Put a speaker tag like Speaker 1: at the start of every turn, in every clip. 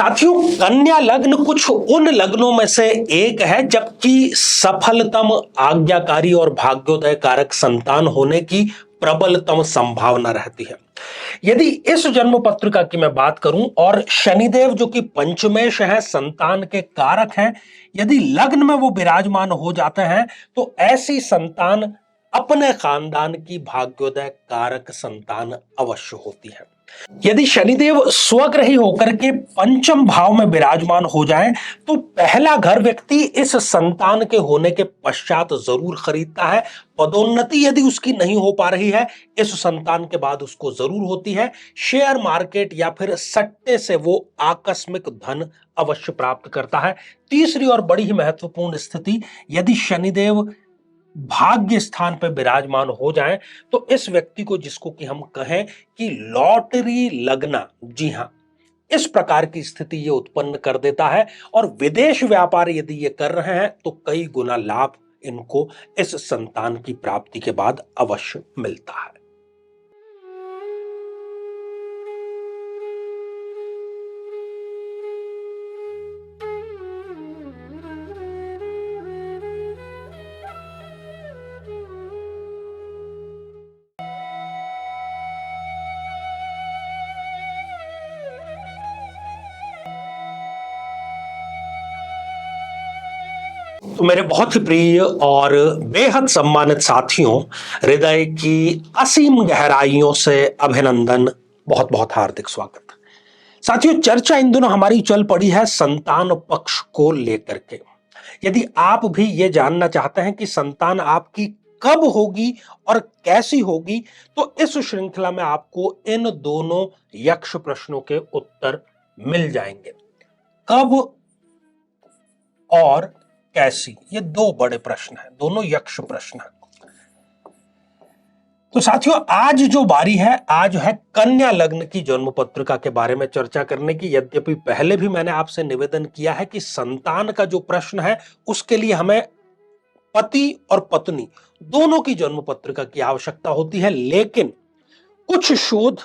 Speaker 1: साथियों, कन्या लग्न कुछ उन लग्नों में से एक है जबकि सफलतम, आज्ञाकारी और भाग्योदय कारक संतान होने की प्रबलतम संभावना रहती है। यदि इस जन्म पत्रिका की मैं बात करूं और शनिदेव जो कि पंचमेश है, संतान के कारक हैं, यदि लग्न में वो विराजमान हो जाते हैं तो ऐसी संतान अपने खानदान की भाग्योदय कारक संतान अवश्य होती है। यदि शनिदेव स्वग्रही होकर के पंचम भाव में विराजमान हो जाएं तो पहला घर व्यक्ति इस संतान के होने के पश्चात जरूर खरीदता है। पदोन्नति यदि उसकी नहीं हो पा रही है, इस संतान के बाद उसको जरूर होती है। शेयर मार्केट या फिर सट्टे से वो आकस्मिक धन अवश्य प्राप्त करता है। तीसरी और बड़ी ही महत्वपूर्ण स्थिति, यदि शनिदेव भाग्य स्थान पर विराजमान हो जाएं तो इस व्यक्ति को, जिसको कि हम कहें कि लॉटरी लगना, जी हां, इस प्रकार की स्थिति ये उत्पन्न कर देता है। और विदेश व्यापार यदि ये कर रहे हैं तो कई गुना लाभ इनको इस संतान की प्राप्ति के बाद अवश्य मिलता है। तो मेरे बहुत ही प्रिय और बेहद सम्मानित साथियों, हृदय की असीम गहराइयों से अभिनंदन, बहुत बहुत हार्दिक स्वागत। साथियों, चर्चा इन दिनों हमारी चल पड़ी है संतान पक्ष को लेकर के। यदि आप भी ये जानना चाहते हैं कि संतान आपकी कब होगी और कैसी होगी, तो इस श्रृंखला में आपको इन दोनों यक्ष प्रश्नों के उत्तर मिल जाएंगे। कब और कैसी, ये दो बड़े प्रश्न हैं, दोनों यक्ष प्रश्न हैं। तो साथियों, आज जो बारी है, आज है कन्या लग्न की जन्म पत्रिका के बारे में चर्चा करने की। यद्यपि पहले भी मैंने आपसे निवेदन किया है कि संतान का जो प्रश्न है उसके लिए हमें पति और पत्नी दोनों की जन्म पत्रिका की आवश्यकता होती है, लेकिन कुछ शोध,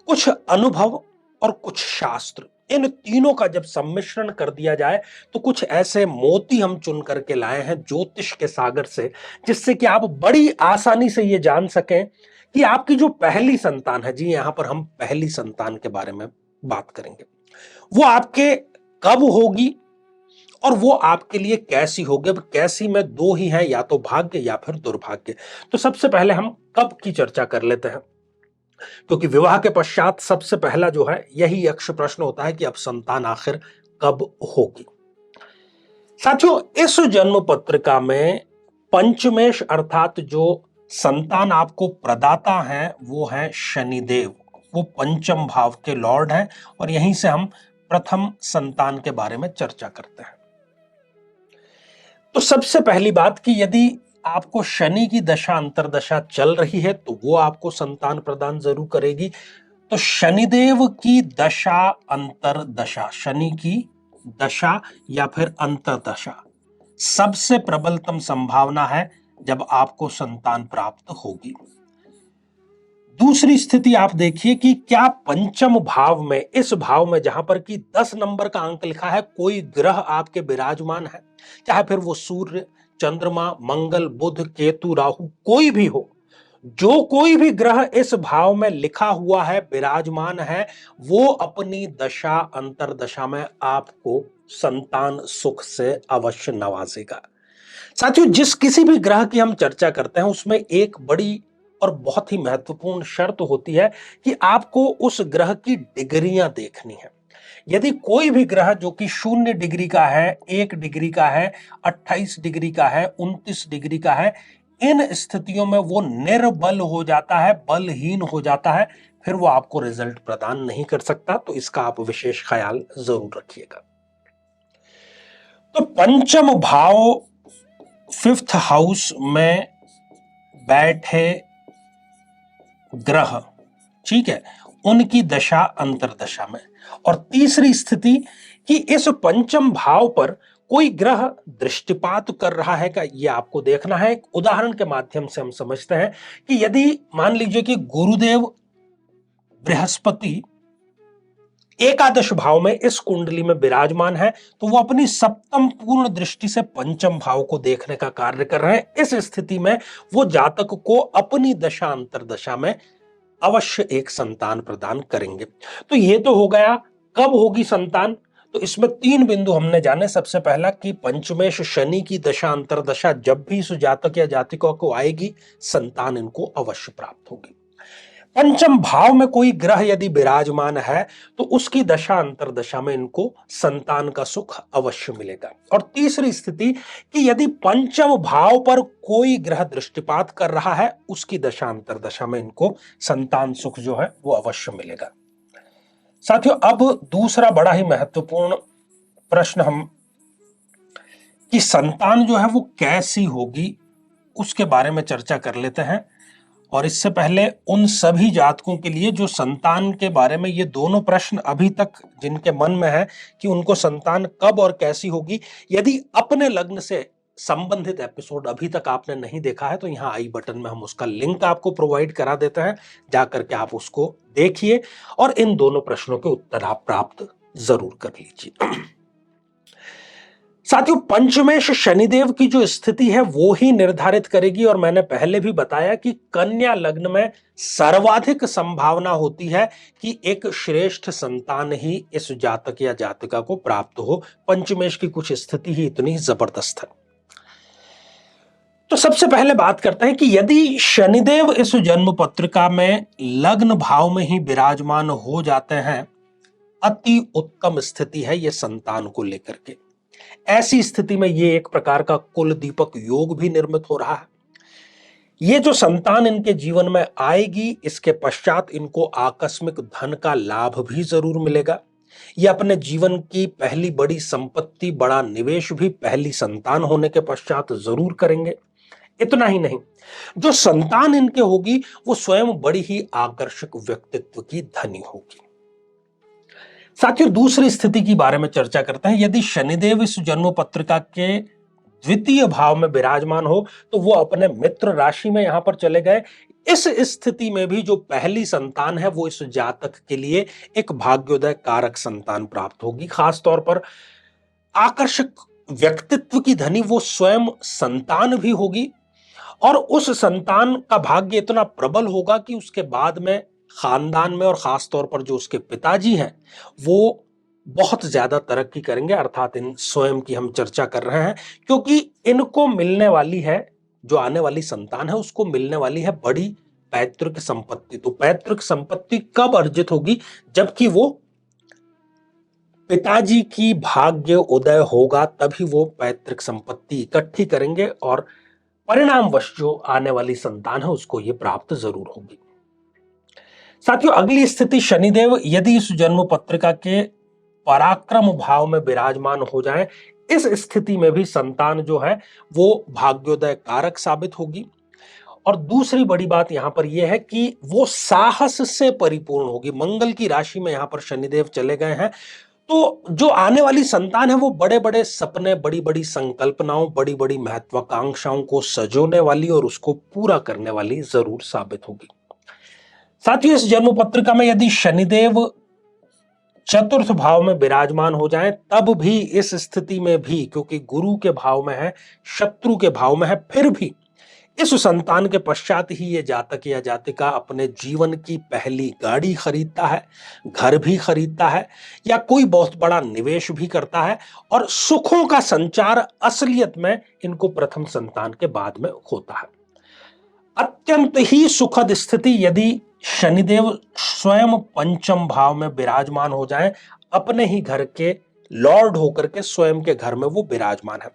Speaker 1: कुछ अनुभव और कुछ शास्त्र, इन तीनों का जब सम्मिश्रण कर दिया जाए तो कुछ ऐसे मोती हम चुन करके लाए हैं ज्योतिष के सागर से, जिससे कि आप बड़ी आसानी से यह जान सकें कि आपकी जो पहली संतान है, जी यहां पर हम पहली संतान के बारे में बात करेंगे, वो आपके कब होगी और वो आपके लिए कैसी होगी। अब कैसी में दो ही है, या तो भाग्य या फिर दुर्भाग्य। तो सबसे पहले हम कब की चर्चा कर लेते हैं, क्योंकि विवाह के पश्चात सबसे पहला जो है यही यक्ष प्रश्न होता है कि अब संतान आखिर कब होगी। साथियों, इस जन्म पत्रिका में पंचमेश अर्थात जो संतान आपको प्रदाता है वो है शनिदेव, वो पंचम भाव के लॉर्ड हैं और यहीं से हम प्रथम संतान के बारे में चर्चा करते हैं। तो सबसे पहली बात कि यदि आपको शनि की दशा अंतरदशा चल रही है तो वो आपको संतान प्रदान जरूर करेगी। तो शनिदेव की दशा अंतरदशा, शनि की दशा या फिर अंतरदशा, सबसे प्रबलतम संभावना है जब आपको संतान प्राप्त होगी। दूसरी स्थिति आप देखिए कि क्या पंचम भाव में, इस भाव में जहां पर कि 10 नंबर का अंक लिखा है, कोई ग्रह आपके विराजमान है, चाहे फिर वो सूर्य, चंद्रमा, मंगल, बुध, केतु, राहु कोई भी हो, जो कोई भी ग्रह इस भाव में लिखा हुआ है, विराजमान है, वो अपनी दशा अंतरदशा में आपको संतान सुख से अवश्य नवाजेगा। साथियों, जिस किसी भी ग्रह की हम चर्चा करते हैं उसमें एक बड़ी और बहुत ही महत्वपूर्ण शर्त होती है कि आपको उस ग्रह की डिग्रियां देखनी है। यदि कोई भी ग्रह जो कि 0 डिग्री का है, 1 डिग्री का है, 28 डिग्री का है, 29 डिग्री का है, इन स्थितियों में वो निर्बल हो जाता है, बलहीन हो जाता है, फिर वो आपको रिजल्ट प्रदान नहीं कर सकता। तो इसका आप विशेष ख्याल जरूर रखिएगा। तो पंचम भाव 5th हाउस में बैठे ग्रह, ठीक है, उनकी दशा अंतरदशा में। और तीसरी स्थिति कि इस पंचम भाव पर कोई ग्रह दृष्टिपात कर रहा है का, यह आपको देखना है। एक उदाहरण के माध्यम से हम समझते हैं कि यदि मान लीजिए कि गुरुदेव बृहस्पति एकादश भाव में इस कुंडली में विराजमान है, तो वो अपनी सप्तम पूर्ण दृष्टि से पंचम भाव को देखने का कार्य कर रहे हैं। इस स्थिति में वो जातक को अपनी दशा अंतरदशा में अवश्य एक संतान प्रदान करेंगे। तो ये तो हो गया कब होगी संतान। तो इसमें 3 बिंदु हमने जाने। सबसे पहला कि पंचमेश शनि की दशा अंतरदशा जब भी इस जातक या जातिका को आएगी, संतान इनको अवश्य प्राप्त होगी। पंचम भाव में कोई ग्रह यदि विराजमान है तो उसकी दशा अंतरदशा में इनको संतान का सुख अवश्य मिलेगा। और तीसरी स्थिति कि यदि पंचम भाव पर कोई ग्रह दृष्टिपात कर रहा है, उसकी दशा अंतरदशा में इनको संतान सुख जो है वो अवश्य मिलेगा। साथियों, अब दूसरा बड़ा ही महत्वपूर्ण प्रश्न हम कि संतान जो है वो कैसी होगी उसके बारे में चर्चा कर लेते हैं। और इससे पहले उन सभी जातकों के लिए जो संतान के बारे में ये दोनों प्रश्न अभी तक जिनके मन में है कि उनको संतान कब और कैसी होगी, यदि अपने लग्न से संबंधित एपिसोड अभी तक आपने नहीं देखा है तो यहाँ आई बटन में हम उसका लिंक आपको प्रोवाइड करा देते हैं, जाकर के आप उसको देखिए और इन दोनों प्रश्नों के उत्तर आप प्राप्त जरूर कर लीजिए। साथियों, पंचमेश शनिदेव की जो स्थिति है वो ही निर्धारित करेगी। और मैंने पहले भी बताया कि कन्या लग्न में सर्वाधिक संभावना होती है कि एक श्रेष्ठ संतान ही इस जातक या जातिका को प्राप्त हो। पंचमेश की कुछ स्थिति ही इतनी जबरदस्त है। तो सबसे पहले बात करते हैं कि यदि शनिदेव इस जन्म पत्रिका में लग्न भाव में ही विराजमान हो जाते हैं, अति उत्तम स्थिति है यह संतान को लेकर के। ऐसी स्थिति में ये एक प्रकार का कुल दीपक योग भी निर्मित हो रहा है। ये जो संतान इनके जीवन में आएगी, इसके पश्चात इनको आकस्मिक धन का लाभ भी जरूर मिलेगा। ये अपने जीवन की पहली बड़ी संपत्ति, बड़ा निवेश भी पहली संतान होने के पश्चात जरूर करेंगे। इतना ही नहीं, जो संतान इनके होगी वो स्वयं बड़ी ही आकर्षक व्यक्तित्व की धनी होगी। साथियों, दूसरी स्थिति के बारे में चर्चा करते हैं। यदि शनिदेव इस जन्म पत्रिका के द्वितीय भाव में विराजमान हो तो वो अपने मित्र राशि में यहां पर चले गए। इस स्थिति में भी जो पहली संतान है वो इस जातक के लिए एक भाग्योदय कारक संतान प्राप्त होगी। खासतौर पर आकर्षक व्यक्तित्व की धनी वो स्वयं संतान भी होगी और उस संतान का भाग्य इतना प्रबल होगा कि उसके बाद में खानदान में और खास तौर पर जो उसके पिताजी हैं वो बहुत ज्यादा तरक्की करेंगे। अर्थात इन स्वयं की हम चर्चा कर रहे हैं, क्योंकि इनको मिलने वाली है, जो आने वाली संतान है उसको मिलने वाली है बड़ी पैतृक संपत्ति। तो पैतृक संपत्ति कब अर्जित होगी? जबकि वो पिताजी की भाग्य उदय होगा, तभी वो पैतृक संपत्ति इकट्ठी करेंगे और परिणामवश जो आने वाली संतान है उसको ये प्राप्त जरूर होगी। साथियों, अगली स्थिति शनिदेव यदि इस जन्म पत्रिका के पराक्रम भाव में विराजमान हो जाए, इस स्थिति में भी संतान जो है वो भाग्योदय कारक साबित होगी। और दूसरी बड़ी बात यहां पर यह है कि वो साहस से परिपूर्ण होगी। मंगल की राशि में यहां पर शनिदेव चले गए हैं, तो जो आने वाली संतान है वो बड़े बड़े सपने, बड़ी बड़ी संकल्पनाओं, बड़ी बड़ी महत्वाकांक्षाओं को सजोने वाली और उसको पूरा करने वाली जरूर साबित होगी। साथियों, इस जन्म पत्रिका में यदि शनिदेव चतुर्थ भाव में विराजमान हो जाएं, तब भी इस स्थिति में भी, क्योंकि गुरु के भाव में है, शत्रु के भाव में है, फिर भी इस संतान के पश्चात ही ये जातक या जातिका अपने जीवन की पहली गाड़ी खरीदता है, घर भी खरीदता है या कोई बहुत बड़ा निवेश भी करता है और सुखों का संचार असलियत में इनको प्रथम संतान के बाद में होता है। अत्यंत ही सुखद स्थिति यदि शनिदेव स्वयं पंचम भाव में विराजमान हो जाएं, अपने ही घर के लॉर्ड होकर के स्वयं के घर में वो विराजमान है।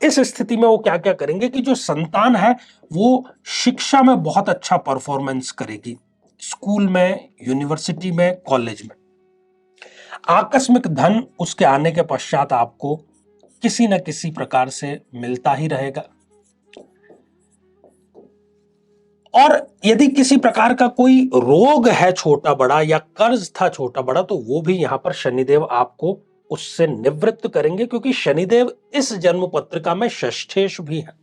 Speaker 1: इस स्थिति में वो क्या क्या करेंगे कि जो संतान है वो शिक्षा में बहुत अच्छा परफॉर्मेंस करेगी, स्कूल में, यूनिवर्सिटी में, कॉलेज में। आकस्मिक धन उसके आने के पश्चात आपको किसी न किसी प्रकार से मिलता ही रहेगा। और यदि किसी प्रकार का कोई रोग है छोटा बड़ा या कर्ज था छोटा बड़ा, तो वो भी यहां पर शनिदेव आपको उससे निवृत्त करेंगे, क्योंकि शनिदेव इस जन्म पत्रिका में षष्ठेश भी है।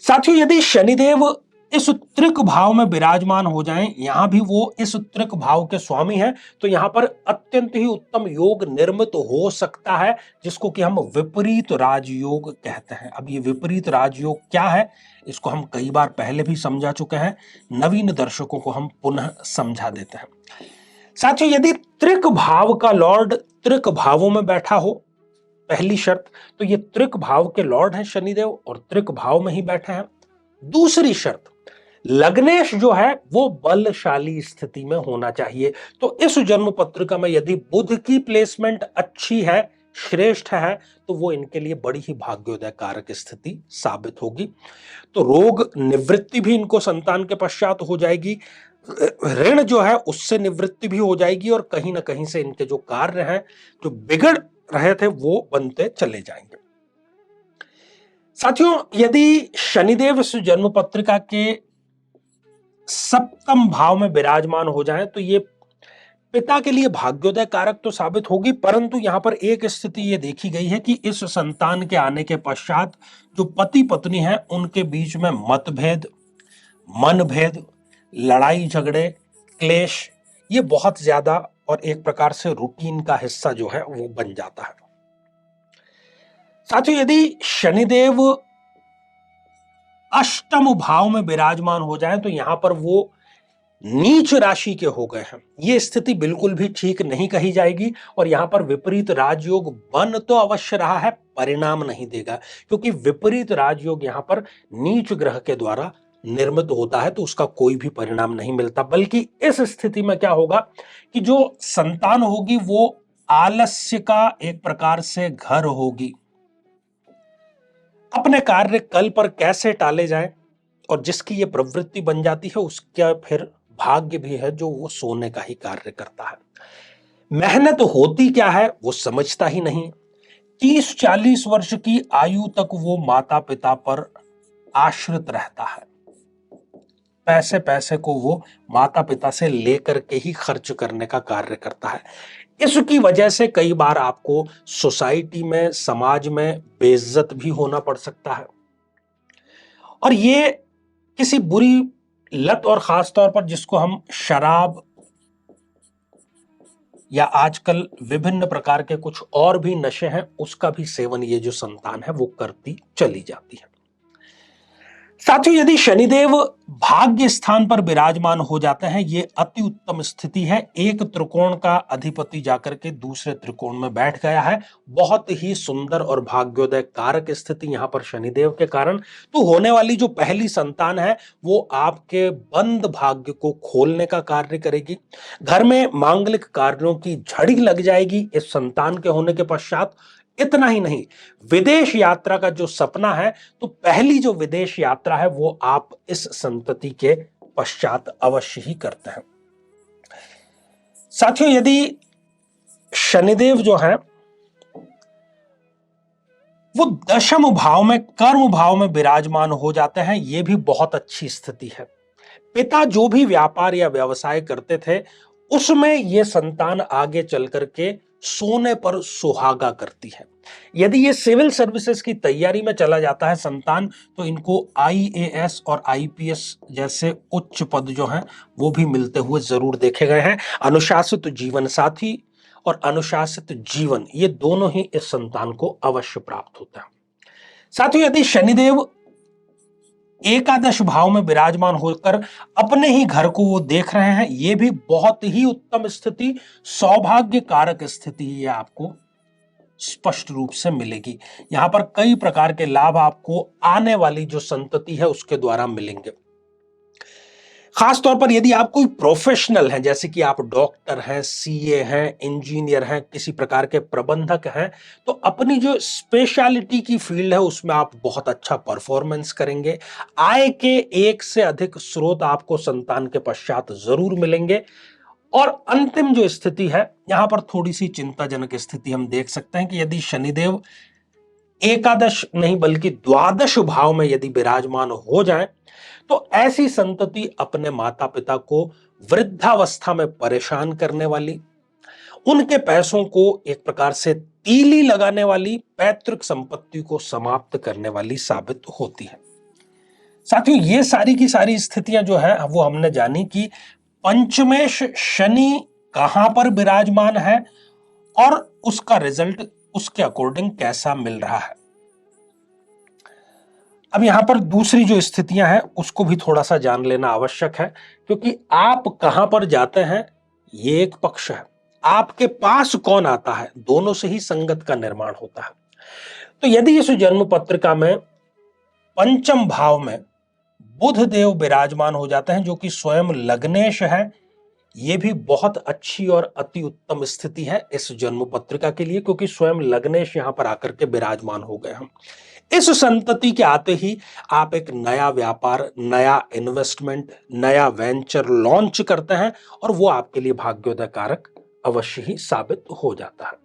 Speaker 1: साथियों, यदि शनिदेव इस त्रिक भाव में विराजमान हो जाएं, यहां भी वो इस त्रिक भाव के स्वामी हैं, तो यहां पर अत्यंत ही उत्तम योग निर्मित हो सकता है, जिसको कि हम विपरीत राजयोग कहते हैं। अब ये विपरीत राजयोग क्या है, इसको हम कई बार पहले भी समझा चुके हैं, नवीन दर्शकों को हम पुनः समझा देते हैं। साथियों, यदि त्रिक भाव का लॉर्ड त्रिक भावों में बैठा हो, पहली शर्त, तो ये त्रिक भाव के लॉर्ड हैं शनिदेव और त्रिक भाव में ही बैठे हैं। दूसरी शर्त, लग्नेश जो है वो बलशाली स्थिति में होना चाहिए। तो इस जन्म पत्रिका में यदि बुध की प्लेसमेंट अच्छी है, श्रेष्ठ है, तो वो इनके लिए बड़ी ही भाग्योदय कारक स्थिति साबित होगी। तो रोग निवृत्ति भी इनको संतान के पश्चात हो जाएगी, ऋण जो है उससे निवृत्ति भी हो जाएगी, और कहीं ना कहीं से इनके जो कार्य हैं जो बिगड़ रहे थे वो बनते चले जाएंगे। साथियों, यदि शनिदेव इस जन्म पत्रिका के सप्तम भाव में विराजमान हो जाए तो ये पिता के लिए भाग्योदय कारक तो साबित होगी, परंतु यहां पर एक स्थिति ये देखी गई है कि इस संतान के आने के पश्चात जो पति पत्नी है उनके बीच में मतभेद, मनभेद, लड़ाई झगड़े, क्लेश, ये बहुत ज्यादा और एक प्रकार से रूटीन का हिस्सा जो है वो बन जाता है। साथियों, यदि शनिदेव अष्टम भाव में विराजमान हो जाए तो यहां पर वो नीच राशि के हो गए हैं। यह स्थिति बिल्कुल भी ठीक नहीं कही जाएगी, और यहां पर विपरीत राजयोग बन तो अवश्य रहा है, परिणाम नहीं देगा, क्योंकि विपरीत राजयोग यहां पर नीच ग्रह के द्वारा निर्मित होता है, तो उसका कोई भी परिणाम नहीं मिलता। बल्कि इस स्थिति में क्या होगा कि जो संतान होगी वो आलस्य का एक प्रकार से घर होगी। अपने कार्य कल पर कैसे टाले जाए, और जिसकी ये प्रवृत्ति बन जाती है उसका फिर भाग्य भी है जो वो सोने का ही कार्य करता है। मेहनत होती क्या है वो समझता ही नहीं। 30-40 वर्ष की आयु तक वो माता पिता पर आश्रित रहता है। पैसे पैसे को वो माता पिता से लेकर के ही खर्च करने का कार्य करता है। इसकी वजह से कई बार आपको सोसाइटी में, समाज में बेइज्जत भी होना पड़ सकता है, और ये किसी बुरी लत, और खास तौर पर जिसको हम शराब या आजकल विभिन्न प्रकार के कुछ और भी नशे हैं, उसका भी सेवन ये जो संतान है वो करती चली जाती है। साथियों, यदि शनिदेव भाग्य स्थान पर विराजमान हो जाते हैं, ये अति उत्तम स्थिति है। एक त्रिकोण का अधिपति जाकर के दूसरे त्रिकोण में बैठ गया है, बहुत ही सुंदर और भाग्योदय कारक स्थिति यहां पर शनिदेव के कारण। तो होने वाली जो पहली संतान है वो आपके बंद भाग्य को खोलने का कार्य करेगी। घर में मांगलिक कार्यों की झड़ी लग जाएगी इस संतान के होने के पश्चात। इतना ही नहीं, विदेश यात्रा का जो सपना है, तो पहली जो विदेश यात्रा है वो आप इस संतति के पश्चात अवश्य ही करते हैं। साथियों, यदि शनिदेव जो है वो दशम भाव में, कर्म भाव में विराजमान हो जाते हैं, यह भी बहुत अच्छी स्थिति है। पिता जो भी व्यापार या व्यवसाय करते थे उसमें यह संतान आगे चल करके सोने पर सुहागा करती है। यदि ये सिविल सर्विसेज की तैयारी में चला जाता है संतान, तो इनको आईएएस और आईपीएस जैसे उच्च पद जो हैं वो भी मिलते हुए जरूर देखे गए हैं। अनुशासित जीवन साथी और अनुशासित जीवन, ये दोनों ही इस संतान को अवश्य प्राप्त होता है। साथियों, यदि शनिदेव एकादश भाव में विराजमान होकर अपने ही घर को वो देख रहे हैं, यह भी बहुत ही उत्तम स्थिति, सौभाग्य कारक स्थिति ये आपको स्पष्ट रूप से मिलेगी। यहां पर कई प्रकार के लाभ आपको आने वाली जो संतति है उसके द्वारा मिलेंगे। खास तौर पर यदि आप कोई प्रोफेशनल हैं, जैसे कि आप डॉक्टर हैं, सीए हैं, इंजीनियर हैं, किसी प्रकार के प्रबंधक हैं, तो अपनी जो स्पेशलिटी की फील्ड है उसमें आप बहुत अच्छा परफॉर्मेंस करेंगे। आय के एक से अधिक स्रोत आपको संतान के पश्चात जरूर मिलेंगे। और अंतिम जो स्थिति है, यहां पर थोड़ी सी चिंताजनक स्थिति हम देख सकते हैं कि यदि शनिदेव एकादश नहीं बल्कि द्वादश भाव में यदि विराजमान हो जाए, तो ऐसी संतति अपने माता पिता को वृद्धावस्था में परेशान करने वाली, उनके पैसों को एक प्रकार से तीली लगाने वाली, पैतृक संपत्ति को समाप्त करने वाली साबित होती है। साथियों ये सारी की सारी स्थितियां जो है वो हमने जानी कि पंचमेश शनि कहां पर विराजमान है और उसका रिजल्ट उसके अकॉर्डिंग कैसा मिल रहा है। अब यहां पर दूसरी जो स्थितियां हैं उसको भी थोड़ा सा जान लेना आवश्यक है, क्योंकि आप कहां पर जाते हैं ये एक पक्ष है, आपके पास कौन आता है दोनों से ही संगत का निर्माण होता है। तो यदि इस जन्म पत्रिका में पंचम भाव में बुध देव विराजमान हो जाते हैं जो कि स्वयं लग्नेश है, ये भी बहुत अच्छी और अति उत्तम स्थिति है इस जन्म पत्रिका के लिए, क्योंकि स्वयं लग्नेश यहां पर आकर के विराजमान हो गए हैं। इस संतति के आते ही आप एक नया व्यापार, नया इन्वेस्टमेंट, नया वेंचर लॉन्च करते हैं और वो आपके लिए भाग्योदय कारक अवश्य ही साबित हो जाता है।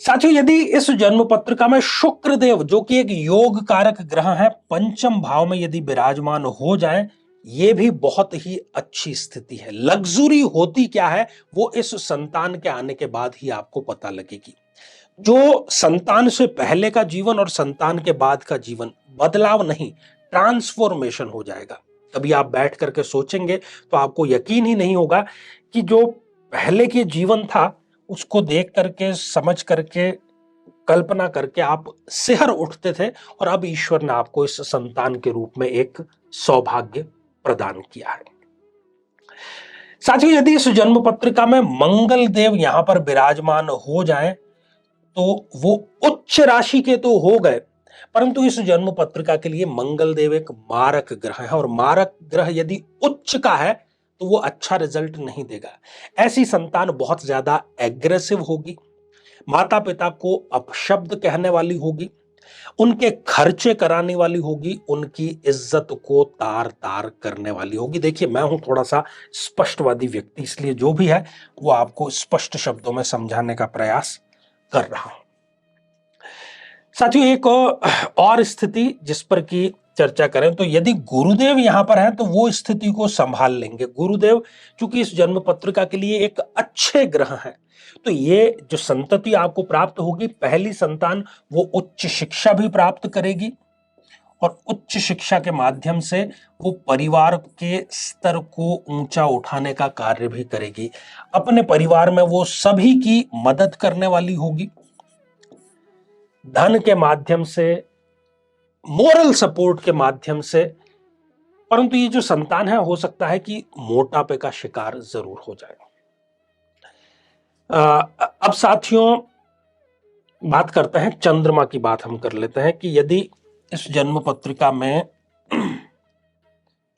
Speaker 1: साथियों यदि इस जन्म पत्रिका में शुक्र देव जो कि एक योग कारक ग्रह है पंचम भाव में यदि विराजमान हो जाए, ये भी बहुत ही अच्छी स्थिति है। लग्जरी होती क्या है वो इस संतान के आने के बाद ही आपको पता लगेगी। जो संतान से पहले का जीवन और संतान के बाद का जीवन बदलाव नहीं, ट्रांसफॉर्मेशन हो जाएगा। कभी आप बैठ करके सोचेंगे तो आपको यकीन ही नहीं होगा कि जो पहले के जीवन था उसको देख करके, समझ करके, कल्पना करके आप सिहर उठते थे और अब ईश्वर ने आपको इस संतान के रूप में एक सौभाग्य प्रदान किया है। साथियों यदि इस जन्म पत्रिका में मंगल देव यहां पर विराजमान हो जाएं तो वो उच्च राशि के तो हो गए, परंतु इस जन्म पत्रिका के लिए मंगल देव एक मारक ग्रह है और मारक ग्रह यदि उच्च का है तो वो अच्छा रिजल्ट नहीं देगा। ऐसी संतान बहुत ज्यादा एग्रेसिव होगी, माता पिता को अपशब्द कहने वाली होगी, उनके खर्चे कराने वाली होगी, उनकी इज्जत को तार तार करने वाली होगी। देखिए मैं हूं थोड़ा सा स्पष्टवादी व्यक्ति, इसलिए जो भी है वो आपको स्पष्ट शब्दों में समझाने का प्रयास कर रहा हूं। साथियों एक और स्थिति जिस पर की चर्चा करें तो यदि गुरुदेव यहां पर है तो वो स्थिति को संभाल लेंगे। गुरुदेव चूंकि इस जन्म पत्रिका के लिए एक अच्छे ग्रह हैं, तो ये जो संतति आपको प्राप्त होगी, पहली संतान वो उच्च शिक्षा भी प्राप्त करेगी और उच्च शिक्षा के माध्यम से वो परिवार के स्तर को ऊंचा उठाने का कार्य भी करेगी। अपने परिवार में वो सभी की मदद करने वाली होगी, धन के माध्यम से, मोरल सपोर्ट के माध्यम से। परंतु ये जो संतान है हो सकता है कि मोटापे का शिकार जरूर हो जाए। अब साथियों बात करते हैं, चंद्रमा की बात हम कर लेते हैं कि यदि इस जन्म पत्रिका में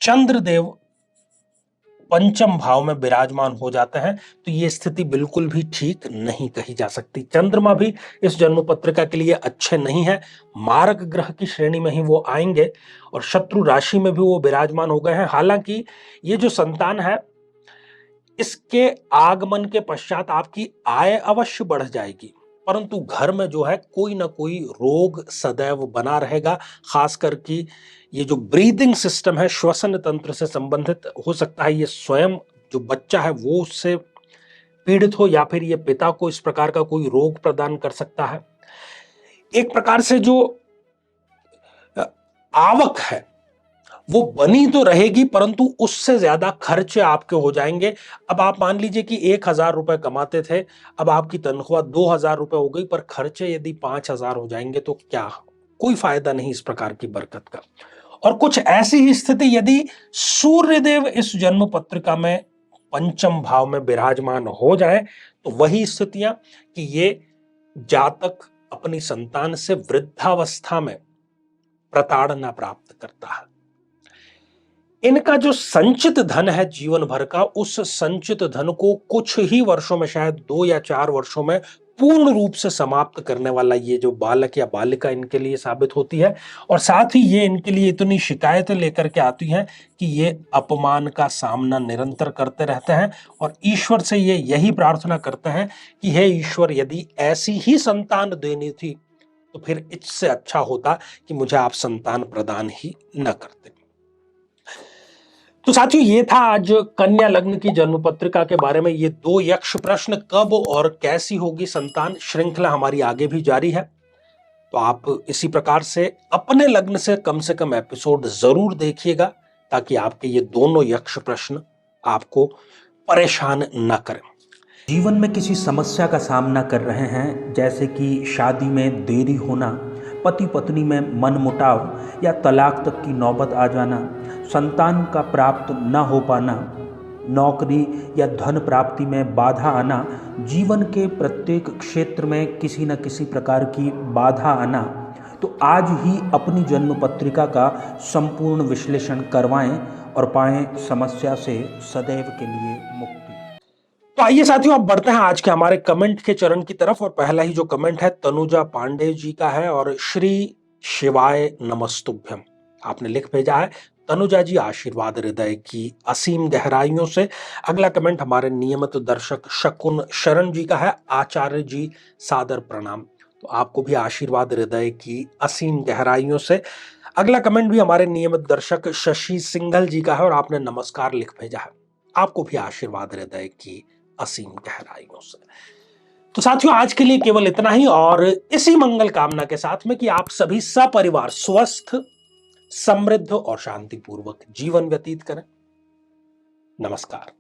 Speaker 1: चंद्रदेव पंचम भाव में विराजमान हो जाते हैं तो ये स्थिति बिल्कुल भी ठीक नहीं कही जा सकती। चंद्रमा भी इस जन्म पत्रिका के लिए अच्छे नहीं है, मारक ग्रह की श्रेणी में ही वो आएंगे और शत्रु राशि में भी वो विराजमान हो गए हैं। हालांकि ये जो संतान है इसके आगमन के पश्चात आपकी आय अवश्य बढ़ जाएगी, परंतु घर में जो है कोई ना कोई रोग सदैव बना रहेगा। खासकर कि ये जो ब्रीदिंग सिस्टम है, श्वसन तंत्र से संबंधित हो सकता है, ये स्वयं जो बच्चा है वो उससे पीड़ित हो या फिर ये पिता को इस प्रकार का कोई रोग प्रदान कर सकता है। एक प्रकार से जो आवक है वो बनी तो रहेगी, परंतु उससे ज्यादा खर्चे आपके हो जाएंगे। अब आप मान लीजिए कि 1,000 रुपए कमाते थे, अब आपकी तनख्वाह 2,000 रुपए हो गई, पर खर्चे यदि 5,000 हो जाएंगे तो क्या, कोई फायदा नहीं इस प्रकार की बरकत का। और कुछ ऐसी ही स्थिति यदि सूर्यदेव इस जन्म पत्रिका में पंचम भाव में विराजमान हो जाए तो वही स्थितियां कि ये जातक अपनी संतान से वृद्धावस्था में प्रताड़ना प्राप्त करता है। इनका जो संचित धन है जीवन भर का, उस संचित धन को कुछ ही वर्षों में, शायद 2 या 4 वर्षों में पूर्ण रूप से समाप्त करने वाला ये जो बालक या बालिका इनके लिए साबित होती है। और साथ ही ये इनके लिए इतनी शिकायतें लेकर के आती हैं कि ये अपमान का सामना निरंतर करते रहते हैं और ईश्वर से ये यही प्रार्थना करते हैं कि हे ईश्वर, यदि ऐसी ही संतान देनी थी तो फिर इससे अच्छा होता कि मुझे आप संतान प्रदान ही न करते। तो साथियों ये था आज कन्या लग्न की जन्म पत्रिका के बारे में ये 2 यक्ष प्रश्न। कब और कैसी होगी संतान, श्रृंखला हमारी आगे भी जारी है। तो आप इसी प्रकार से अपने लग्न से कम एपिसोड जरूर देखिएगा, ताकि आपके ये दोनों यक्ष प्रश्न आपको परेशान न करें।
Speaker 2: जीवन में किसी समस्या का सामना कर रहे हैं, जैसे कि शादी में देरी होना, पति पत्नी में मनमुटाव या तलाक तक की नौबत आ जाना, संतान का प्राप्त न हो पाना, नौकरी या धन प्राप्ति में बाधा आना, जीवन के प्रत्येक क्षेत्र में किसी न किसी प्रकार की बाधा आना, तो आज ही अपनी जन्म पत्रिका का संपूर्ण विश्लेषण करवाएं और पाएं समस्या से सदैव के लिए मुक्ति।
Speaker 1: तो आइए साथियों, अब बढ़ते हैं आज के हमारे कमेंट के चरण की तरफ। और पहला ही जो कमेंट है तनुजा पांडे जी का है, और श्री शिवाय नमस्तुभ्यम आपने लिख भेजा है। तनुजा जी, आशीर्वाद हृदय की असीम गहराइयों से। अगला कमेंट हमारे नियमित दर्शक शकुन शरण जी का है। आचार्य जी, सादर प्रणाम। तो आपको भी आशीर्वाद हृदय की असीम गहराइयों से। अगला कमेंट भी हमारे नियमित दर्शक शशि सिंघल जी का है, और आपने नमस्कार लिख भेजा है। आपको भी आशीर्वाद हृदय की असीम गहराइयों से। तो साथियों, आज के लिए केवल इतना ही, और इसी मंगल कामना के साथ में कि आप सभी सपरिवार स्वस्थ, समृद्ध और शांतिपूर्वक जीवन व्यतीत करें। नमस्कार।